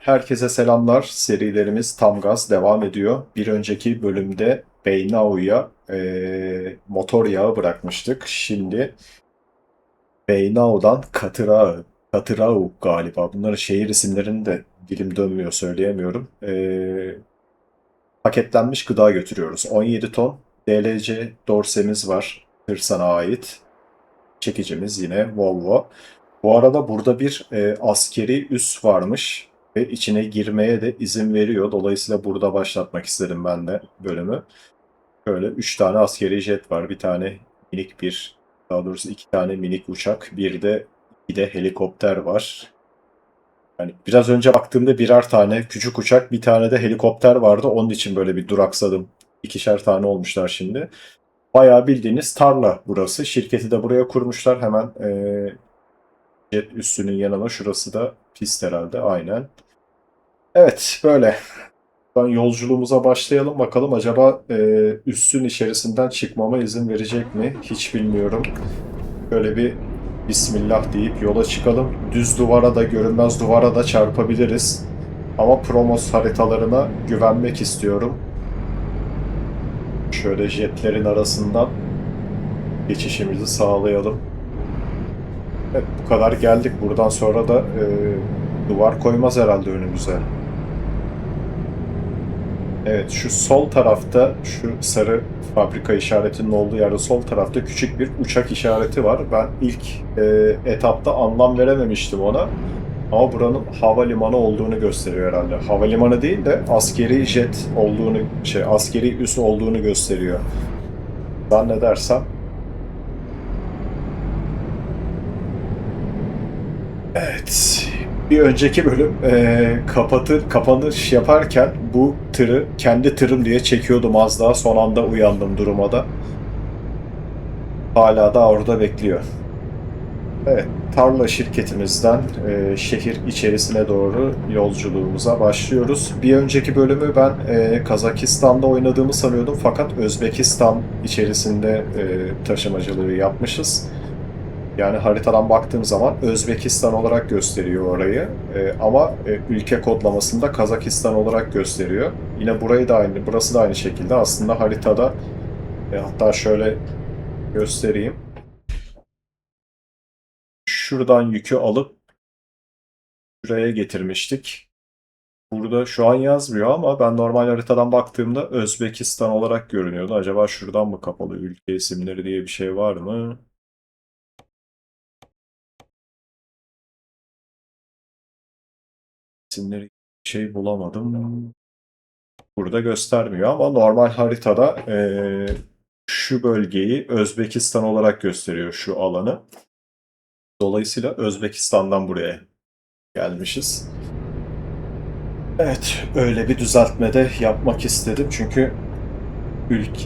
Herkese selamlar. Serilerimiz tam gaz devam ediyor. Bir önceki bölümde Beynao'ya motor yağı bırakmıştık. Şimdi Beynao'dan Katırao galiba. Bunların şehir isimlerini de dilim dönmüyor, söyleyemiyorum. Paketlenmiş gıda götürüyoruz. 17 ton DLC dorsemiz var. Hırsan'a ait. Çekicimiz yine Volvo. Bu arada burada bir askeri üs varmış ve içine girmeye de izin veriyor. Dolayısıyla burada başlatmak istedim ben de bölümü. Böyle 3 tane askeri jet var. Bir tane minik daha doğrusu 2 tane minik uçak. Bir de helikopter var. Yani biraz önce baktığımda birer tane küçük uçak, bir tane de helikopter vardı. Onun için böyle bir duraksadım. İkişer tane olmuşlar şimdi. Bayağı bildiğiniz tarla burası. Şirketi de buraya kurmuşlar. Hemen jet üssünün yanına. Şurası da pist herhalde. Aynen. Evet, böyle. Buradan yolculuğumuza başlayalım. Bakalım acaba üssün içerisinden çıkmama izin verecek mi? Hiç bilmiyorum. Böyle bir Bismillah deyip yola çıkalım. Düz duvara da görünmez duvara da çarpabiliriz. Ama Promos haritalarına güvenmek istiyorum. Şöyle jetlerin arasından geçişimizi sağlayalım. Evet, bu kadar geldik. Buradan sonra da duvar koymaz herhalde önümüze. Evet, şu sol tarafta, şu sarı fabrika işaretinin olduğu yerde sol tarafta küçük bir uçak işareti var. Ben ilk etapta anlam verememiştim ona. Ama buranın havalimanı olduğunu gösteriyor herhalde. Havalimanı değil de askeri jet olduğunu, askeri üs olduğunu gösteriyor. Zannedersem. Evet. Bir önceki bölüm kapanış yaparken bu tırı kendi tırım diye çekiyordum az daha. Son anda uyandım duruma da. Hala da orada bekliyor. Evet, tarla şirketimizden şehir içerisine doğru yolculuğumuza başlıyoruz. Bir önceki bölümü ben Kazakistan'da oynadığımı sanıyordum fakat Özbekistan içerisinde taşımacılığı yapmışız. Yani haritadan baktığım zaman Özbekistan olarak gösteriyor orayı. Ama ülke kodlamasında Kazakistan olarak gösteriyor. Yine burayı da aynı, burası da aynı şekilde. Aslında haritada hatta şöyle göstereyim. Şuradan yükü alıp şuraya getirmiştik. Burada şu an yazmıyor ama ben normal haritadan baktığımda Özbekistan olarak görünüyordu. Acaba şuradan mı kapalı ülke isimleri diye bir şey var mı? İsimleri bir şey bulamadım. Burada göstermiyor ama normal haritada şu bölgeyi Özbekistan olarak gösteriyor, şu alanı. Dolayısıyla Özbekistan'dan buraya gelmişiz. Evet, öyle bir düzeltme de yapmak istedim çünkü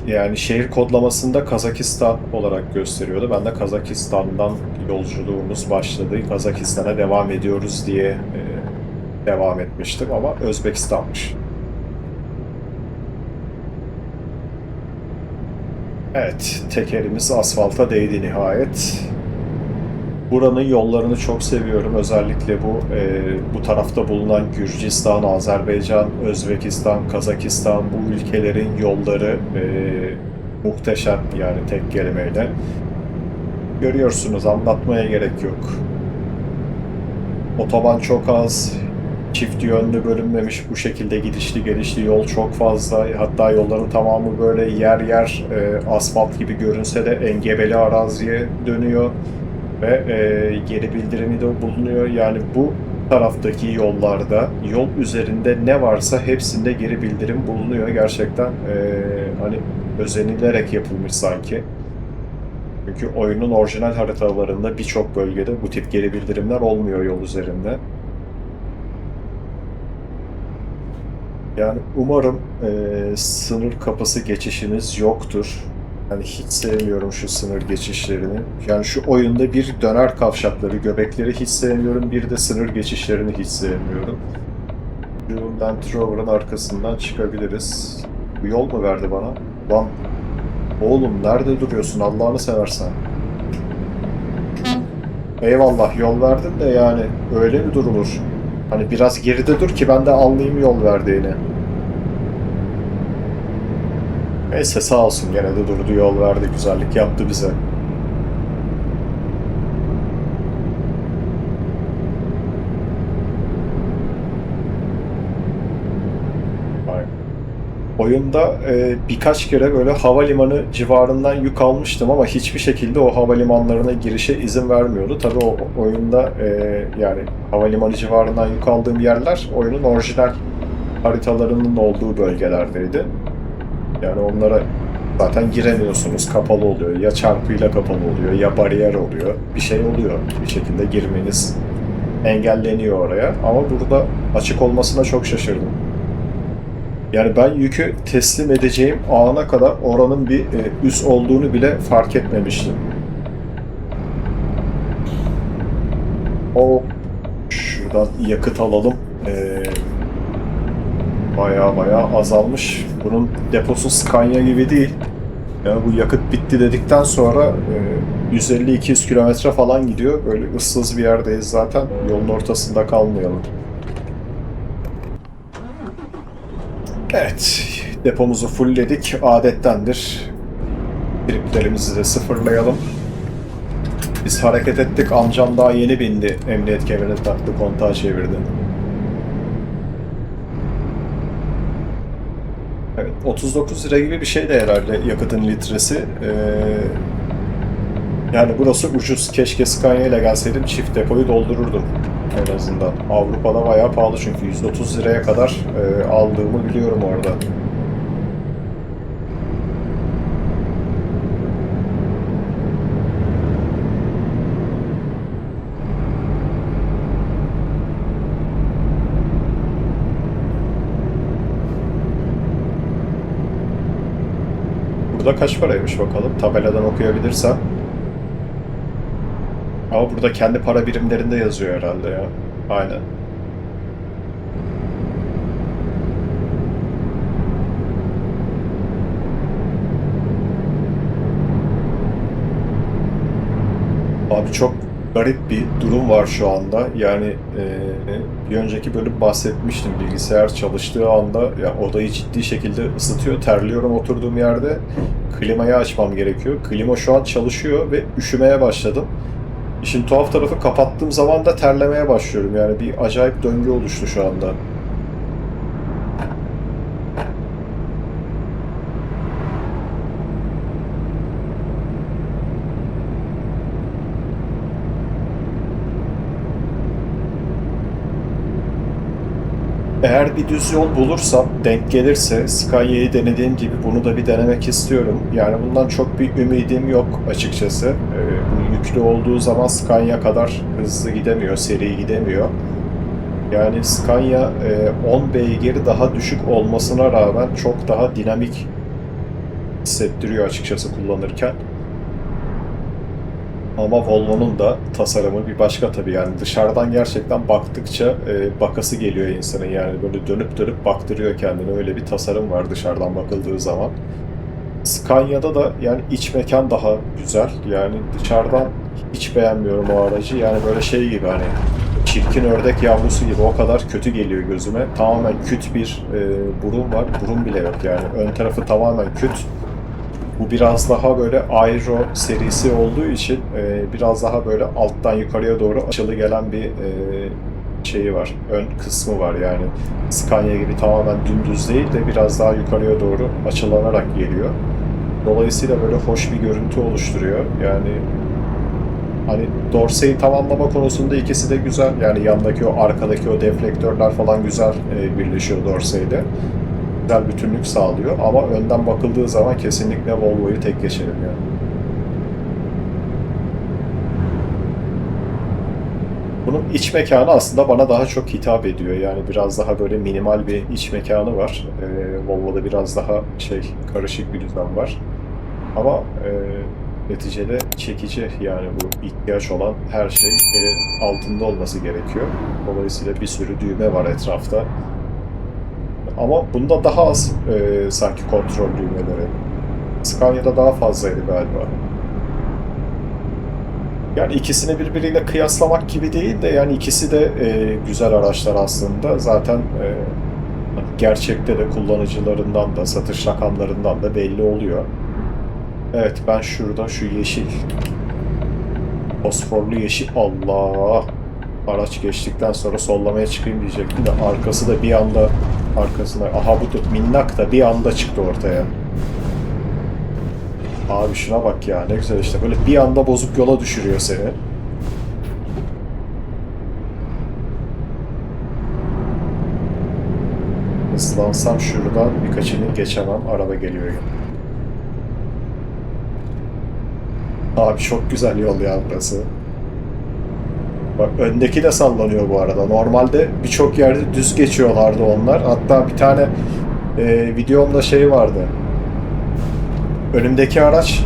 yani şehir kodlamasında Kazakistan olarak gösteriyordu. Ben de Kazakistan'dan yolculuğumuz başladı. Kazakistan'a devam ediyoruz diye devam etmiştim ama Özbekistan'mış. Evet, tekerimiz asfalta değdi nihayet. Buranın yollarını çok seviyorum. Özellikle bu tarafta bulunan Gürcistan, Azerbaycan, Özbekistan, Kazakistan bu ülkelerin yolları muhteşem, yani tek kelimeyle. Görüyorsunuz, anlatmaya gerek yok. Otoban çok az, çift yönlü bölünmemiş, bu şekilde gidişli gelişli yol çok fazla. Hatta yolların tamamı böyle yer yer asfalt gibi görünse de engebeli araziye dönüyor. Ve geri bildirimi de bulunuyor. Yani bu taraftaki yollarda, yol üzerinde ne varsa hepsinde geri bildirim bulunuyor. Gerçekten hani özenilerek yapılmış sanki. Çünkü oyunun orijinal haritalarında birçok bölgede bu tip geri bildirimler olmuyor yol üzerinde. Yani umarım sınır kapısı geçişiniz yoktur. Yani hiç sevmiyorum şu sınır geçişlerini. Yani şu oyunda bir döner kavşakları, göbekleri hiç sevmiyorum. Bir de sınır geçişlerini hiç sevmiyorum. Şu Land Rover'ın arkasından çıkabiliriz. Bu yol mu verdi bana? Lan oğlum nerede duruyorsun Allah'ını seversen? Eyvallah yol verdin de yani öyle mi durulur? Hani biraz geride dur ki ben de anlayayım yol verdiğini. Neyse sağ olsun gene de durdu yol verdi. Güzellik yaptı bize. Aynen. Oyunda birkaç kere böyle havalimanı civarından yük almıştım ama hiçbir şekilde o havalimanlarına girişe izin vermiyordu. Tabii o oyunda yani havalimanı civarından yük aldığım yerler oyunun orijinal haritalarının olduğu bölgelerdeydi. Yani onlara zaten giremiyorsunuz, kapalı oluyor. Ya çarpıyla kapalı oluyor ya bariyer oluyor. Bir şey oluyor. Bir şekilde girmeniz engelleniyor oraya. Ama burada açık olmasına çok şaşırdım. Yani ben yükü teslim edeceğim ana kadar oranın bir üs olduğunu bile fark etmemiştim. O şuradan yakıt alalım. Baya baya azalmış. Bunun deposu Scania gibi değil. Yani bu yakıt bitti dedikten sonra 150-200 kilometre falan gidiyor. Böyle ıssız bir yerdeyiz zaten. Yolun ortasında kalmayalım. Evet, depomuzu fullledik. Adettendir. Triplerimizi de sıfırlayalım. Biz hareket ettik. Amcam daha yeni bindi. Emniyet kemerini taktı, kontağı çevirdi. Evet, 39 lira gibi bir şey de herhalde yakıtın litresi. Yani burası ucuz. Keşke Scania ile gelseydim çift depoyu doldururdum en azından. Avrupa'da bayağı pahalı çünkü 130 liraya kadar aldığımı biliyorum orada. Burada kaç paraymış bakalım. Tabeladan okuyabilirsem. Ama burada kendi para birimlerinde yazıyor herhalde ya. Aynen. Abi çok garip bir durum var şu anda. Yani bir önceki bölüm bahsetmiştim. Bilgisayar çalıştığı anda ya odayı ciddi şekilde ısıtıyor. Terliyorum oturduğum yerde. Klimayı açmam gerekiyor. Klima şu an çalışıyor ve üşümeye başladım. İşin tuhaf tarafı kapattığım zaman da terlemeye başlıyorum. Yani bir acayip döngü oluştu şu anda. Eğer bir düz yol bulursam, denk gelirse Scania'yı denediğim gibi bunu da bir denemek istiyorum. Yani bundan çok bir ümidim yok açıkçası. Bu yüklü olduğu zaman Scania kadar hızlı gidemiyor, seri gidemiyor. Yani Scania 10 beygiri daha düşük olmasına rağmen çok daha dinamik hissettiriyor açıkçası kullanırken. Ama Volvo'nun da tasarımı bir başka tabii yani dışarıdan gerçekten baktıkça bakası geliyor insanın yani böyle dönüp dönüp baktırıyor kendini öyle bir tasarım var dışarıdan bakıldığı zaman. Scania'da da yani iç mekan daha güzel yani dışarıdan hiç beğenmiyorum o aracı yani böyle şey gibi hani çirkin ördek yavrusu gibi o kadar kötü geliyor gözüme. Tamamen küt bir burun var burun bile yok yani ön tarafı tamamen küt. Bu biraz daha böyle Aero serisi olduğu için biraz daha böyle alttan yukarıya doğru açılı gelen bir şeyi var. Ön kısmı var yani. Scania gibi tamamen dümdüz değil de biraz daha yukarıya doğru açılanarak geliyor. Dolayısıyla böyle hoş bir görüntü oluşturuyor. Yani hani dorseyi tamamlama konusunda ikisi de güzel. Yani yandaki o arkadaki o deflektörler falan güzel birleşiyor dorseyle güzel bütünlük sağlıyor ama önden bakıldığı zaman kesinlikle Volvo'yu tek geçerim yani. Bunun iç mekanı aslında bana daha çok hitap ediyor. Yani biraz daha böyle minimal bir iç mekanı var. Volvo'da biraz daha şey karışık bir düzen var. Ama neticede çekici yani bu ihtiyaç olan her şey elin altında olması gerekiyor. Dolayısıyla bir sürü düğme var etrafta. Ama bunda daha az sanki kontrol düğmeleri. Scania'da daha fazlaydı galiba. Yani ikisini birbiriyle kıyaslamak gibi değil de yani ikisi de güzel araçlar aslında. Zaten hani gerçekte de kullanıcılarından da satış rakamlarından da belli oluyor. Evet, ben şurada şu yeşil, fosforlu yeşil, Allah, araç geçtikten sonra sollamaya çıkayım diyecektim de arkası da bir anda, arkasına, aha bu da minnak da bir anda çıktı ortaya. Abi şuna bak ya, ne güzel işte, böyle bir anda bozuk yola düşürüyor seni. Hızlansam şuradan birkaçını geçemem, araba geliyor ya. Abi çok güzel yol ya burası. Bak öndeki de sallanıyor bu arada. Normalde birçok yerde düz geçiyorlardı onlar. Hatta bir tane videomda şey vardı. Önümdeki araç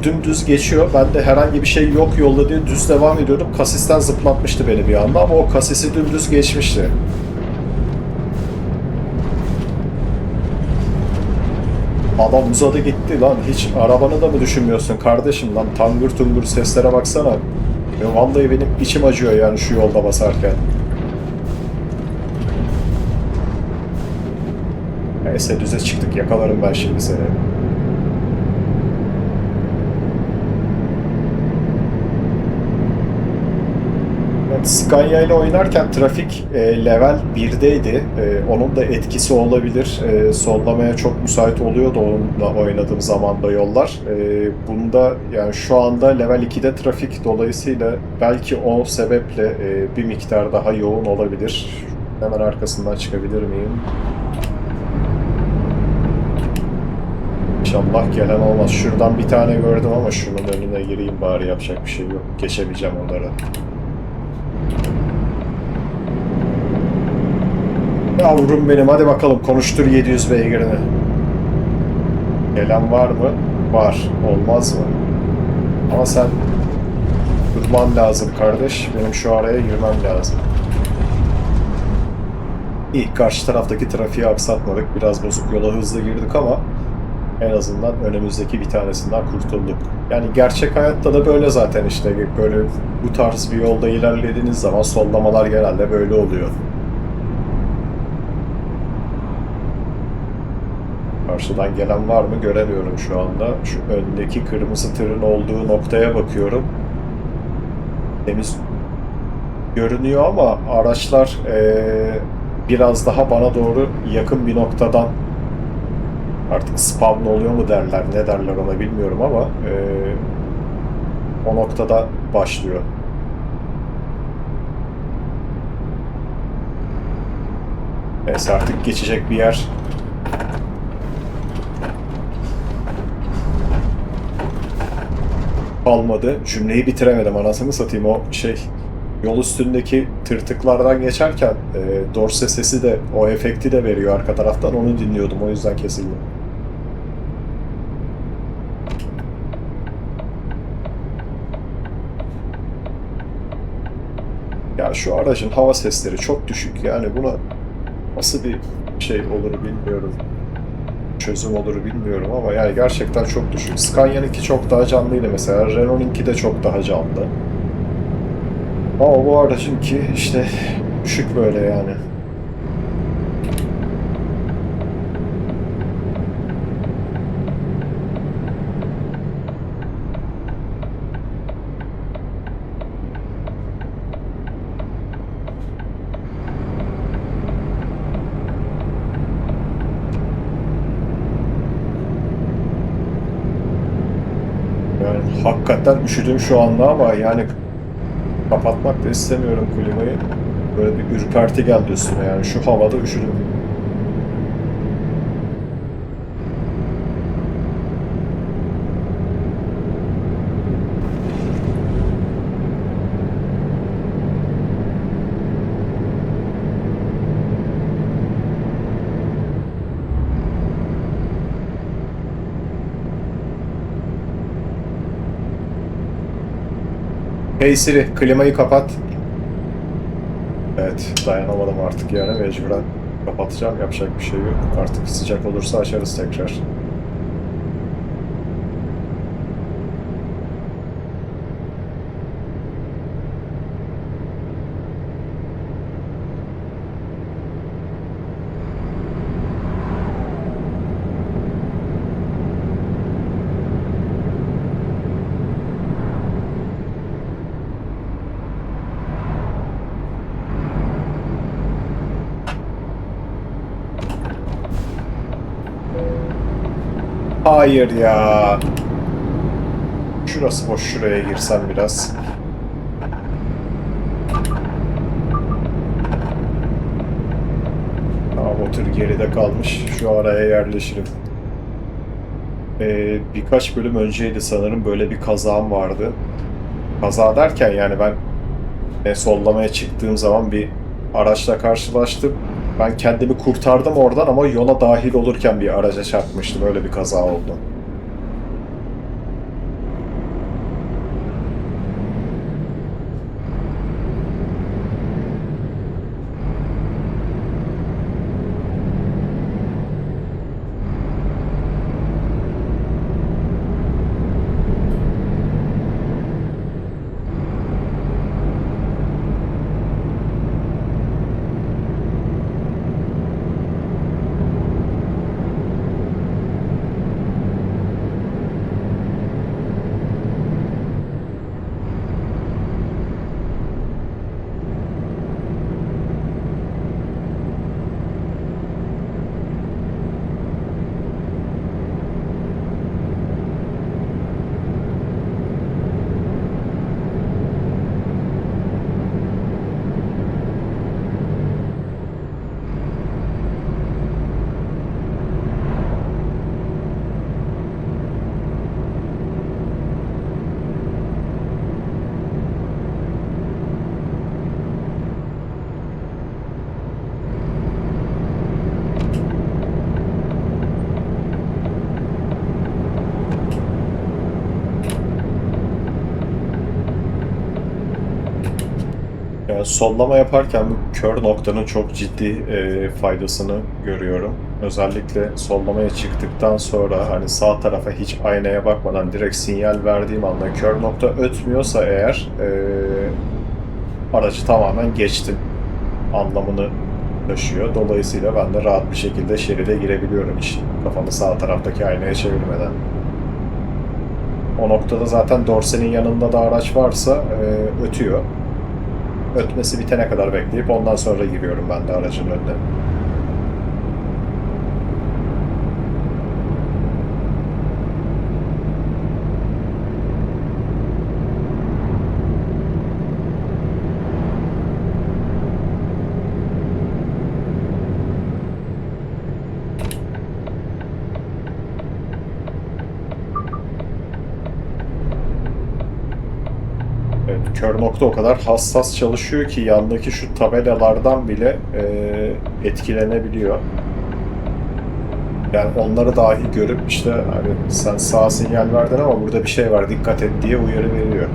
dümdüz geçiyor. Ben de herhangi bir şey yok yolda diye düz devam ediyordum. Kasisten zıplatmıştı beni bir anda ama o kasisi dümdüz geçmişti. Adam uzadı gitti lan. Hiç arabanı da mı düşünmüyorsun kardeşim lan? Tangır tungur seslere baksana. Vallahi benim içim acıyor yani şu yolda basarken. Neyse düze çıktık. Yakalarım ben şimdi seni. Evet, Scania ile oynarken trafik level 1'deydi. Onun da etkisi olabilir. Sollamaya çok müsait oluyordu onunla oynadığım zamanda yollar. Bunda yani şu anda level 2'de trafik dolayısıyla belki o sebeple bir miktar daha yoğun olabilir. Hemen arkasından çıkabilir miyim? İnşallah gelen olmaz. Şuradan bir tane gördüm ama şunun önüne gireyim bari, yapacak bir şey yok. Geçemeyeceğim onları. Yavrum benim, hadi bakalım konuştur 700 beygirini. Gelen var mı? Var. Olmaz mı? Ama sen durman lazım kardeş. Benim şu araya girmem lazım. İyi, karşı taraftaki trafiği aksatmadık. Biraz bozuk yola hızlı girdik ama en azından önümüzdeki bir tanesinden kurtulduk. Yani gerçek hayatta da böyle zaten işte. Böyle bu tarz bir yolda ilerlediğiniz zaman sollamalar genelde böyle oluyor. Karşıdan gelen var mı göremiyorum şu anda. Şu öndeki kırmızı tırın olduğu noktaya bakıyorum. Temiz görünüyor ama araçlar biraz daha bana doğru yakın bir noktadan artık spawn oluyor mu derler, ne derler ona bilmiyorum ama o noktada başlıyor. Neyse artık geçecek bir yer kalmadı. Cümleyi bitiremedim, anasını satayım. O şey, yol üstündeki tırtıklardan geçerken dorse sesi de, o efekti de veriyor arka taraftan, onu dinliyordum, o yüzden kesildi. Yani şu aracın hava sesleri çok düşük, yani buna nasıl bir şey olur bilmiyorum. Çözüm olur bilmiyorum ama yani gerçekten çok düşük. Scania'nınki çok daha canlıydı mesela. Renault'unki de çok daha canlı. Ama bu aracınki işte düşük böyle yani. Yani hakikaten üşüdüm şu anda ama yani kapatmak da istemiyorum klimayı. Böyle bir ürperti geldi üstüme, yani şu havada üşüdüm. Hey Siri, klimayı kapat. Evet, dayanamadım artık yani, mecburen kapatacağım, yapacak bir şey yok. Artık sıcak olursa açarız tekrar. Hayır ya. Şurası boş, şuraya girsem biraz. Tamam, o tır geride kalmış. Şu araya yerleşirim. Birkaç bölüm önceydi sanırım, böyle bir kazam vardı. Kaza derken yani ben sollamaya çıktığım zaman bir araçla karşılaştım. Ben kendimi kurtardım oradan ama yola dahil olurken bir araca çarpmıştım. Öyle bir kaza oldu. Yani sollama yaparken bu kör noktanın çok ciddi faydasını görüyorum. Özellikle sollamaya çıktıktan sonra hani sağ tarafa hiç aynaya bakmadan direkt sinyal verdiğim anda kör nokta ötmüyorsa eğer aracı tamamen geçtim anlamını taşıyor. Dolayısıyla ben de rahat bir şekilde şeride girebiliyorum hiç kafamı sağ taraftaki aynaya çevirmeden. O noktada zaten dorsenin yanında da araç varsa ötüyor. Ötmesi bitene kadar bekleyip ondan sonra giriyorum ben de aracın önüne. Evet, kör nokta o kadar hassas çalışıyor ki yandaki şu tabelalardan bile etkilenebiliyor. Yani onları dahi görüp işte hani sen sağ sinyal verdin ama burada bir şey var dikkat et diye uyarı veriyor.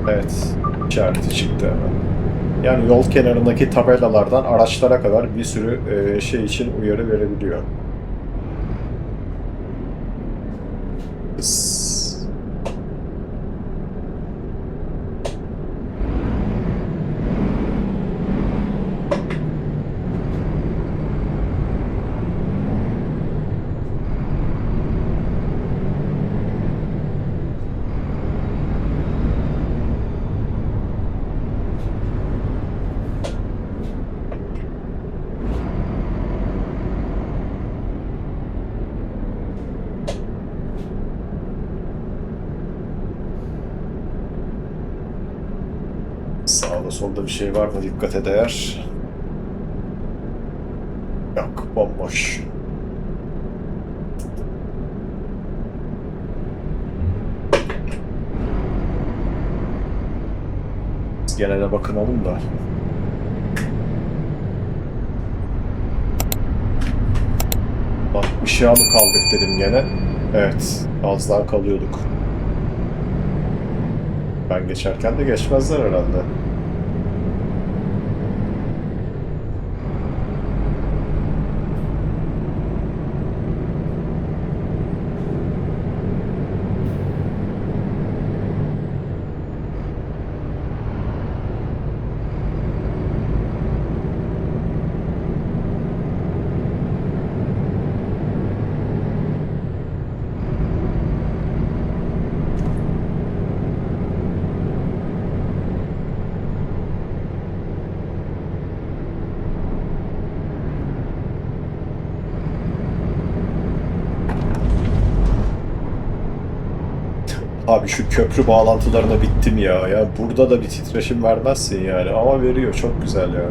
Evet, işareti çıktı hemen. Yani yol kenarındaki tabelalardan araçlara kadar bir sürü şey için uyarı verebiliyor. Is- Sağda solda bir şey var mı dikkate değer? Yok, bomboş. Biz gene de bakınalım da. 60'a mı kaldık dedim gene. Evet, az daha kalıyorduk. Ben geçerken de geçmezler herhalde. Abi şu köprü bağlantılarına bittim ya. Ya burada da bir titreşim vermezsin yani. Ama veriyor. Çok güzel ya.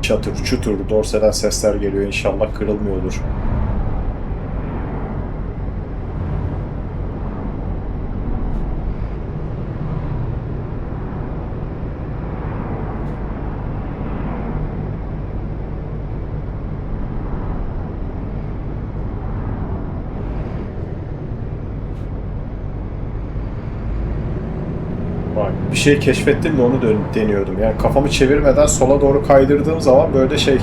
Çatır çutur dorseden sesler geliyor. İnşallah kırılmıyordur. Bak, bir şey keşfettim de onu deniyordum. Yani kafamı çevirmeden sola doğru kaydırdığım zaman böyle şey,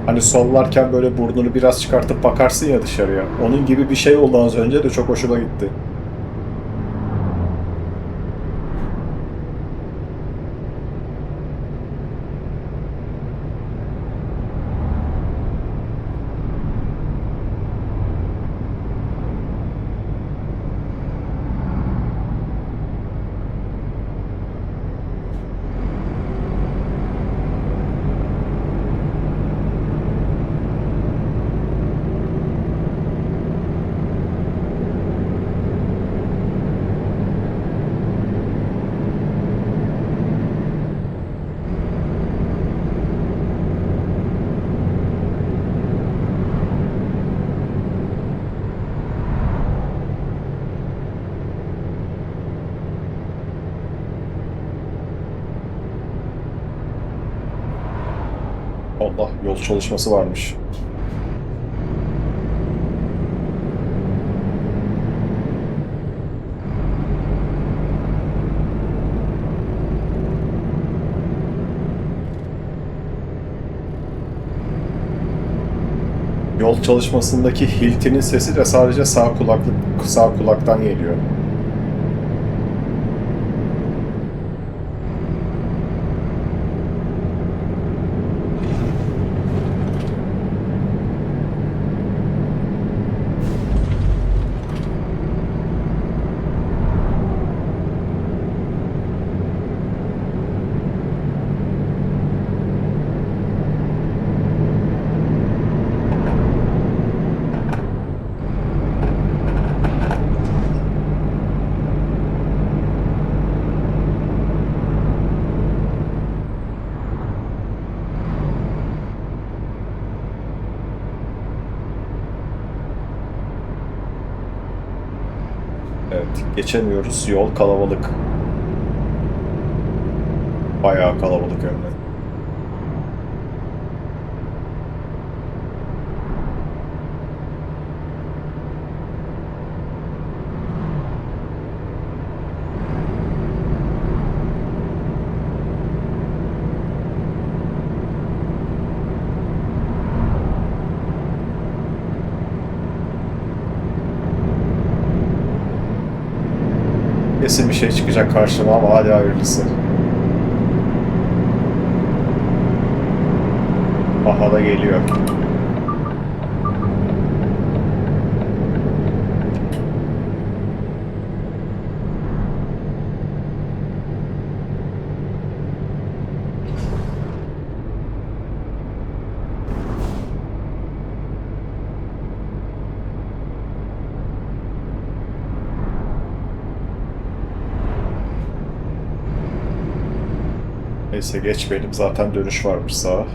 hani sollarken böyle burnunu biraz çıkartıp bakarsın ya dışarıya. Onun gibi bir şey oldu az önce de çok hoşuma gitti. Allah, yol çalışması varmış. Yol çalışmasındaki hiltinin sesi de sadece sağ kulaktan geliyor. Evet, geçemiyoruz. Yol kalabalık. Bayağı kalabalık hem de. Kesin bir şey çıkacak karşıma ama hadi hayırlısı. Aha da geliyor. Neyse geçmeyelim. Zaten dönüş varmış sağa.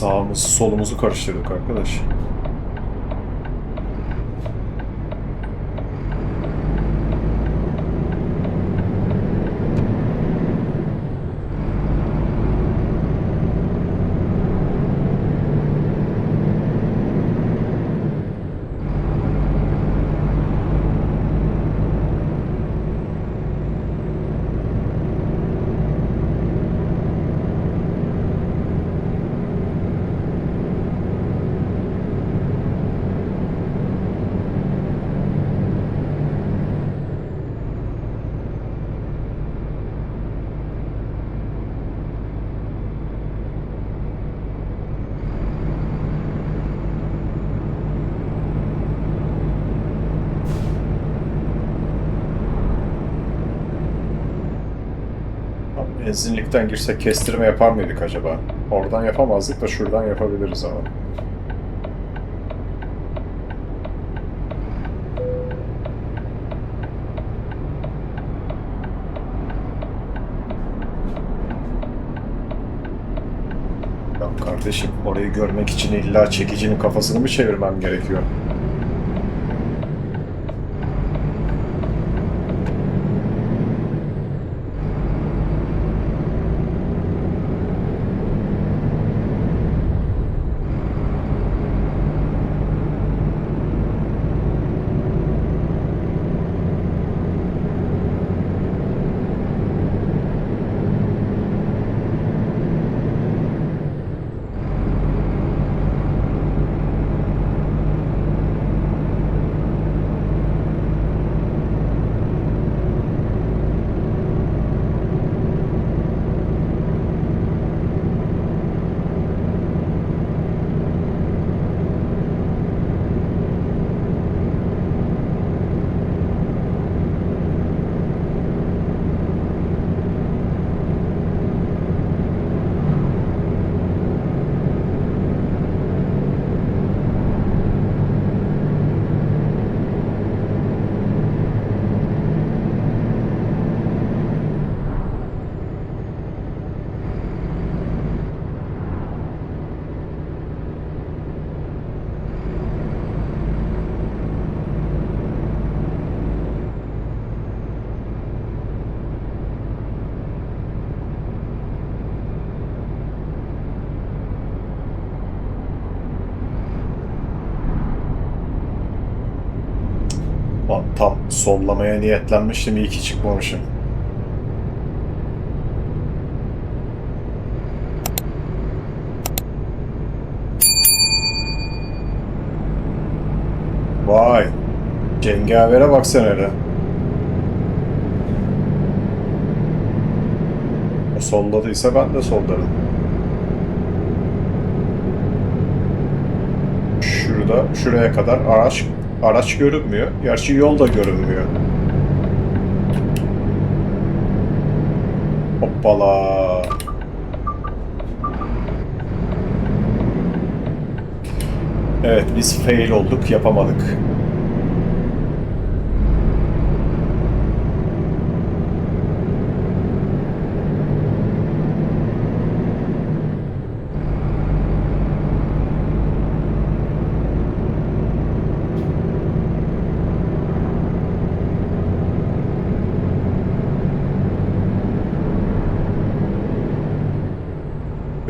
Sağımızı solumuzu karıştırdık arkadaş. Benzinlikten girsek kestirme yapar mıydık acaba? Oradan yapamazdık da şuradan yapabiliriz ama. Ya kardeşim, orayı görmek için illa çekicinin kafasını mı çevirmem gerekiyor? Lan tam sollamaya niyetlenmiştim, iyi ki çıkmamışım. Vay! Cengavere bak sen hele. O solladıysa ben de sollarım. Şuraya kadar araç görünmüyor. Gerçi yol da görünmüyor. Hoppala. Evet, biz fail olduk, yapamadık.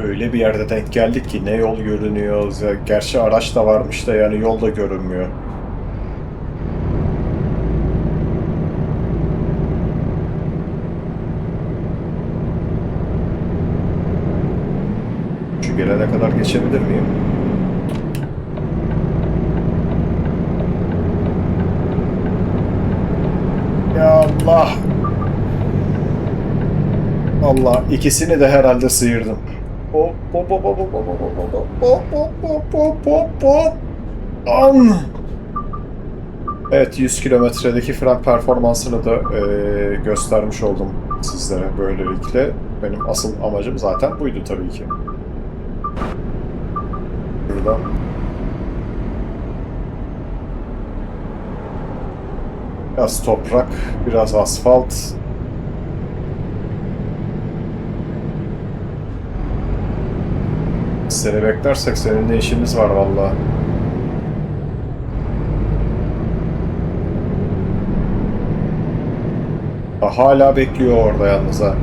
Öyle bir yerde denk geldik ki ne yol görünüyor. Gerçi araç da varmış da yani yol da görünmüyor. Şu gelene kadar geçebilir miyim? Ya Allah! Allah, ikisini de herhalde sıyırdım. Hop hop hop hop hop hop hop hop hop hop hop hop. An! Evet, 100 kilometredeki fren performansını da göstermiş oldum sizlere böylelikle. Benim asıl amacım zaten buydu tabii ki. Burada biraz toprak, biraz asfalt. seni beklersek seninle işimiz var vallahi. Ha, hala bekliyor orada yalnız ha.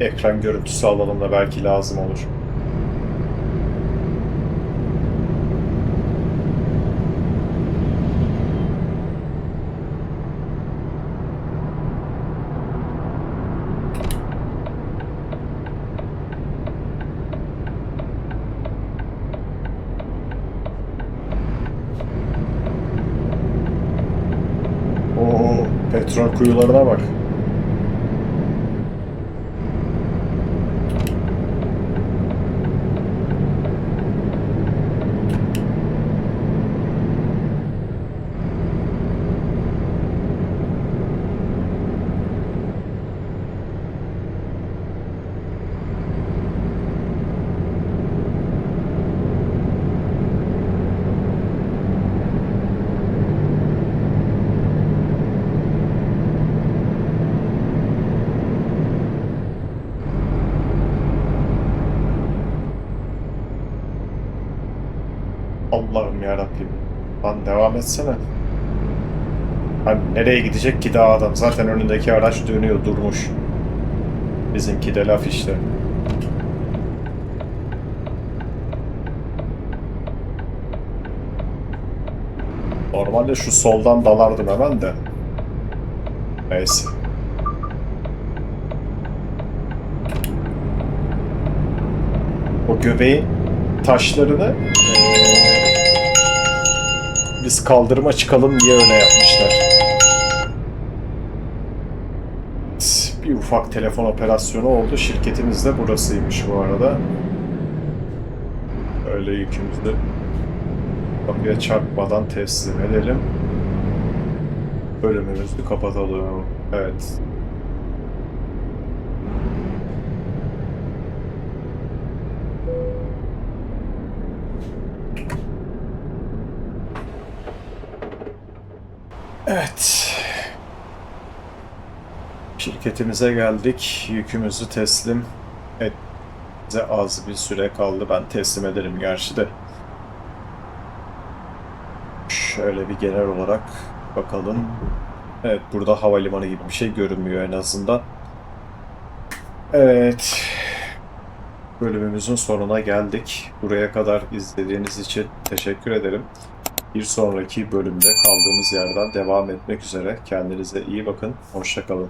Ekran görüntüsü alalım da belki lazım olur. Oo, petrol kuyularına bak. Allah'ım yarabbim. Lan devam etsene. Hani nereye gidecek ki daha adam? Zaten önündeki araç dönüyor, durmuş. Bizimki de laf işte. Normalde şu soldan dalardım hemen de. Neyse. O göbeğin taşlarını biz kaldırıma çıkalım diye öyle yapmışlar. Bir ufak telefon operasyonu oldu. Şirketimiz de burasıymış bu arada. Öyle yükümüzü kapıya çarpmadan teslim edelim. Bölümümüzü kapatalım. Evet. Evet. Şirketimize geldik. Yükümüzü teslim et. Bize az bir süre kaldı. Ben teslim ederim gerçi de. Şöyle bir genel olarak bakalım. Evet, burada havalimanı gibi bir şey görünmüyor en azından. Evet. Bölümümüzün sonuna geldik. Buraya kadar izlediğiniz için teşekkür ederim. Bir sonraki bölümde kaldığımız yerden devam etmek üzere. Kendinize iyi bakın. Hoşça kalın.